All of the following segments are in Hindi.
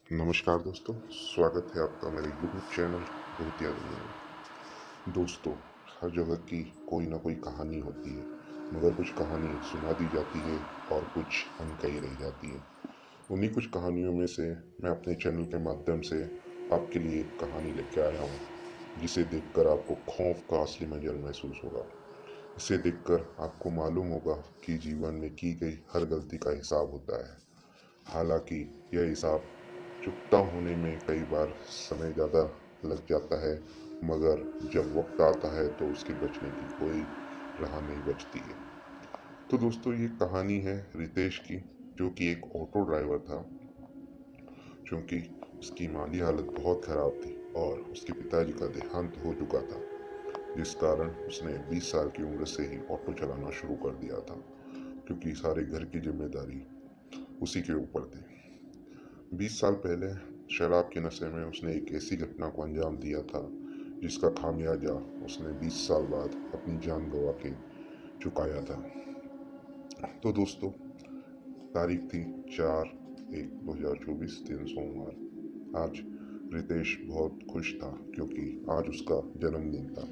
नमस्कार दोस्तों, स्वागत है आपका मेरे यूट्यूब चैनल भूतिया दुनिया में। दोस्तों, हर जगह की कोई ना कोई कहानी होती है, मगर कुछ कहानी सुना दी जाती है और कुछ अनकही रह जाती है। उन्हीं कुछ कहानियों में से मैं अपने चैनल के माध्यम से आपके लिए एक कहानी लेके आया हूँ, जिसे देखकर आपको खौफ का असली मंजर महसूस होगा। इसे देखकर आपको मालूम होगा कि जीवन में की गई हर गलती का हिसाब होता है। हालांकि यह हिसाब चुकता होने में कई बार समय ज़्यादा लग जाता है, मगर जब वक्त आता है तो उसके बचने की कोई राह नहीं बचती है। तो दोस्तों, ये कहानी है रितेश की, जो कि एक ऑटो ड्राइवर था। क्योंकि उसकी माली हालत बहुत खराब थी और उसके पिताजी का देहांत हो चुका था, जिस कारण उसने 20 साल की उम्र से ही ऑटो चलाना शुरू कर दिया था, क्योंकि सारे घर की जिम्मेदारी उसी के ऊपर थी। 20 साल पहले शराब के नशे में उसने एक ऐसी घटना को अंजाम दिया था, जिसका खामियाजा उसने 20 साल बाद अपनी जान गंवा के चुकाया था। तो दोस्तों, तारीख थी 4/1/2024, दिन सोमवार। आज रितेश बहुत खुश था, क्योंकि आज उसका जन्मदिन था।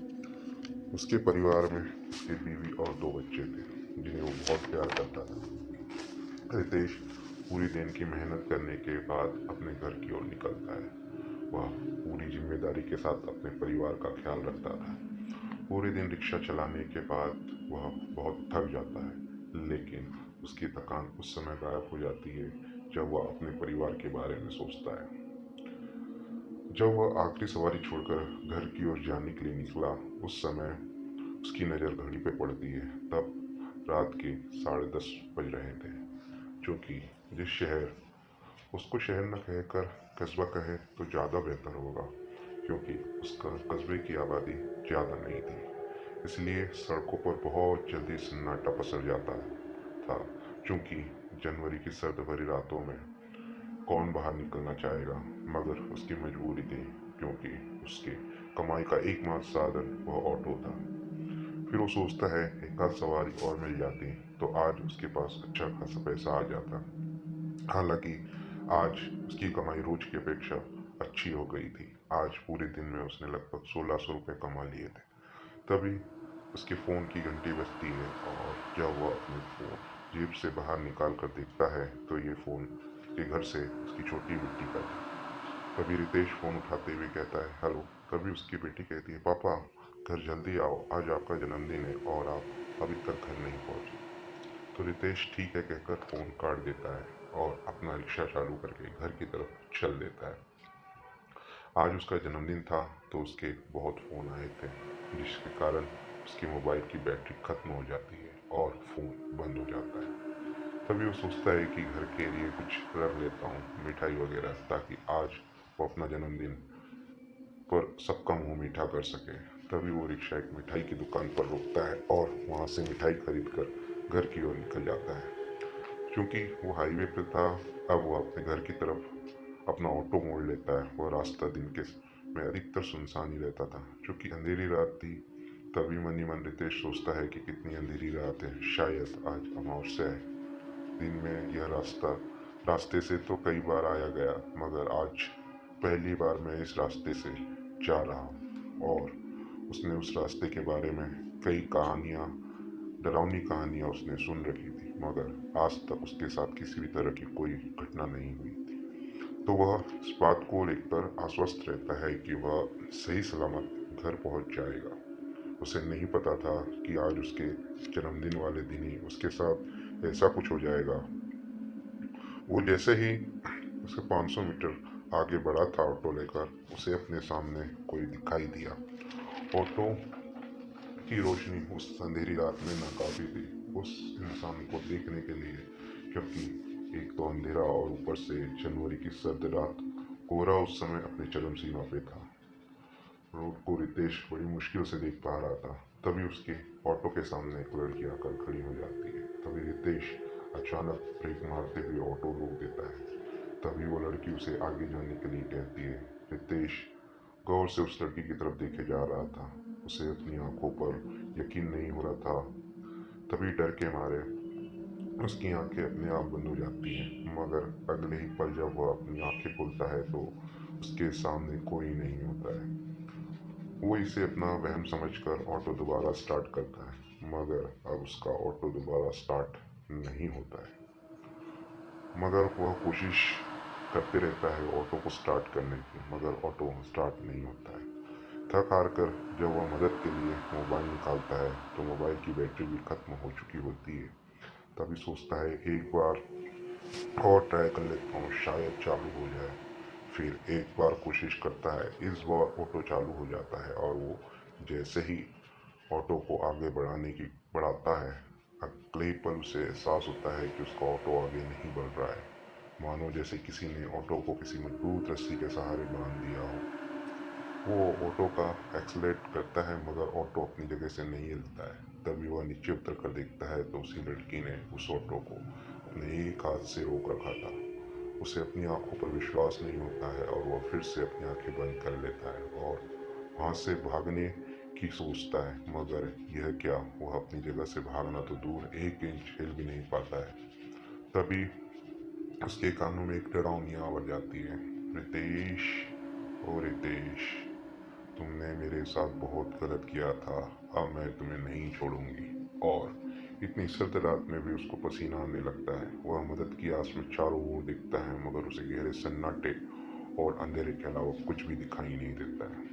उसके परिवार में उसकी बीवी और 2 बच्चे थे, जिन्हें वो बहुत प्यार करता था। रितेश पूरी दिन की मेहनत करने के बाद अपने घर की ओर निकलता है। वह पूरी जिम्मेदारी के साथ अपने परिवार का ख्याल रखता था। पूरे दिन रिक्शा चलाने के बाद वह बहुत थक जाता है, लेकिन उसकी थकान उस समय गायब हो जाती है जब वह अपने परिवार के बारे में सोचता है। जब वह आखिरी सवारी छोड़कर घर की ओर जाने के लिए निकला, उस समय उसकी नज़र घड़ी पे पड़ती है। तब रात के 10:30 बज रहे थे, जो कि जिस शहर उसको शहर न कहकर कस्बा कहे तो ज़्यादा बेहतर होगा, क्योंकि उसका कस्बे की आबादी ज़्यादा नहीं थी। इसलिए सड़कों पर बहुत जल्दी सन्नाटा पसर जाता था, क्योंकि जनवरी की सर्द भरी रातों में कौन बाहर निकलना चाहेगा। मगर उसकी मजबूरी थी, क्योंकि उसके कमाई का एकमात्र साधन वह ऑटो था। फिर वो सोचता है, एक आध सवारी और मिल जाती तो आज उसके पास अच्छा खासा पैसा आ जाता। हालांकि आज उसकी कमाई रोज की अपेक्षा अच्छी हो गई थी। आज पूरे दिन में उसने लगभग 1600 रुपये कमा लिए थे। तभी उसके फ़ोन की घंटी बजती है, और जब वह अपने फ़ोन जेब से बाहर निकाल कर देखता है तो ये फ़ोन के घर से उसकी छोटी बेटी का था। तभी रितेश फ़ोन उठाते हुए कहता है, हेलो। तभी उसकी बेटी कहती है, पापा घर जल्दी आओ, आज आपका जन्मदिन है और आप अभी तक घर नहीं पहुंचे। तो रितेश ठीक है कहकर फ़ोन काट देता है और अपना रिक्शा चालू करके घर की तरफ चल देता है। आज उसका जन्मदिन था, तो उसके बहुत फ़ोन आए थे, जिसके कारण उसके मोबाइल की बैटरी ख़त्म हो जाती है और फ़ोन बंद हो जाता है। तभी वो सोचता है कि घर के लिए कुछ रख लेता हूँ, मिठाई वगैरह, ताकि आज वो अपना जन्मदिन पर सबका मुंह मीठा कर सके। तभी वो रिक्शा एक मिठाई की दुकान पर रुकता है और वहाँ से मिठाई खरीद कर घर की ओर निकल जाता है। क्योंकि वो हाईवे पे था, अब वो अपने घर की तरफ अपना ऑटो मोड़ लेता है। वह रास्ता दिन के में अधिकतर सुनसान ही रहता था, क्योंकि अंधेरी रात थी। तभी मन ही मन रितेश सोचता है कि कितनी अंधेरी रात है, शायद आज अमावस्या है। दिन में यह रास्ते से तो कई बार आया गया, मगर आज पहली बार मैं इस रास्ते से जा रहा हूँ। और उसने उस रास्ते के बारे में कई कहानियाँ, डरावनी कहानियाँ उसने सुन रखी थी, मगर आज तक उसके साथ किसी भी तरह की कोई घटना नहीं हुई थी। तो वह इस बात को लेकर आश्वस्त रहता है कि वह सही सलामत घर पहुंच जाएगा। उसे नहीं पता था कि आज उसके जन्मदिन वाले दिन ही उसके साथ ऐसा कुछ हो जाएगा। वो जैसे ही उसे 500 मीटर आगे बढ़ा था ऑटो लेकर, उसे अपने सामने कोई दिखाई दिया। ऑटो की रोशनी उस अंधेरी रात में नाकाफी थी उस इंसान को देखने के लिए, क्योंकि एक तो अंधेरा और ऊपर से जनवरी की सर्द रात, कोहरा उस समय अपनी चरम सीमा पे था। रोड को रितेश बड़ी मुश्किल से देख पा रहा था। तभी उसके ऑटो के सामने एक लड़की आकर खड़ी हो जाती है। तभी रितेश अचानक ब्रेक मारते हुए ऑटो रोक देता है। तभी वो लड़की उसे आगे जाने के लिए कहती है। रितेश गौर से उस लड़की की तरफ देखे जा रहा था। उसे अपनी आंखों पर यकीन नहीं हो रहा था। तभी डर के मारे उसकी आंखें अपने आप बंद हो जाती हैं, मगर अगले ही पल जब वह अपनी आंखें खोलता है तो उसके सामने कोई नहीं होता है। वो इसे अपना वहम समझकर ऑटो दोबारा स्टार्ट करता है, मगर अब उसका ऑटो दोबारा स्टार्ट नहीं होता है। मगर वह कोशिश करते रहता है ऑटो को स्टार्ट करने की, मगर ऑटो स्टार्ट नहीं होता है। थक हार कर जब वह मदद के लिए मोबाइल निकालता है तो मोबाइल की बैटरी भी खत्म हो चुकी होती है। तभी सोचता है एक बार और ट्राई कर लेता हूँ, शायद चालू हो जाए। फिर एक बार कोशिश करता है, इस बार ऑटो चालू हो जाता है और वो जैसे ही ऑटो को आगे बढ़ाता है, अगले ही पल उसे एहसास होता है कि उसका ऑटो आगे नहीं बढ़ रहा है, मानो जैसे किसी ने ऑटो को किसी मजबूत रस्सी के सहारे बांध दिया हो। वो ऑटो का एक्सलेट करता है मगर ऑटो अपनी जगह से नहीं हिलता है। तभी वह नीचे उतर कर देखता है तो उसी लड़की ने उस ऑटो को अपने एक हाथ से रोक रखा था। उसे अपनी आंखों पर विश्वास नहीं होता है और वह फिर से अपनी आंखें बंद कर लेता है और वहाँ से भागने की सोचता है, मगर यह क्या, वह अपनी जगह से भागना तो दूर, एक इंच हिल भी नहीं पाता है। तभी उसके कानों में एक डरावनी आवाज आती है, रितेश, ओ रितेश, तुमने मेरे साथ बहुत गलत किया था, अब मैं तुम्हें नहीं छोड़ूंगी। और इतनी सर्द रात में भी उसको पसीना आने लगता है। वह मदद की आस में चारों ओर देखता है, मगर उसे गहरे सन्नाटे और अंधेरे के अलावा कुछ भी दिखाई नहीं देता है।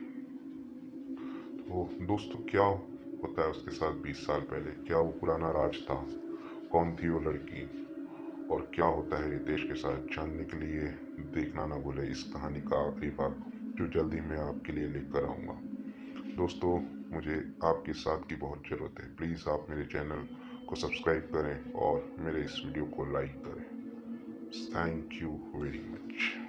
तो दोस्तों, क्या होता है उसके साथ 20 साल पहले? क्या वो पुराना राज था? कौन थी वो लड़की? और क्या होता है रितेश के साथ, जानने के लिए देखना ना भूले इस कहानी का आखिरी भाग, जो जल्दी मैं आपके लिए लेकर आऊँगा। दोस्तों, मुझे आपके साथ की बहुत ज़रूरत है। प्लीज़ आप मेरे चैनल को सब्सक्राइब करें और मेरे इस वीडियो को लाइक करें। Thank you very much.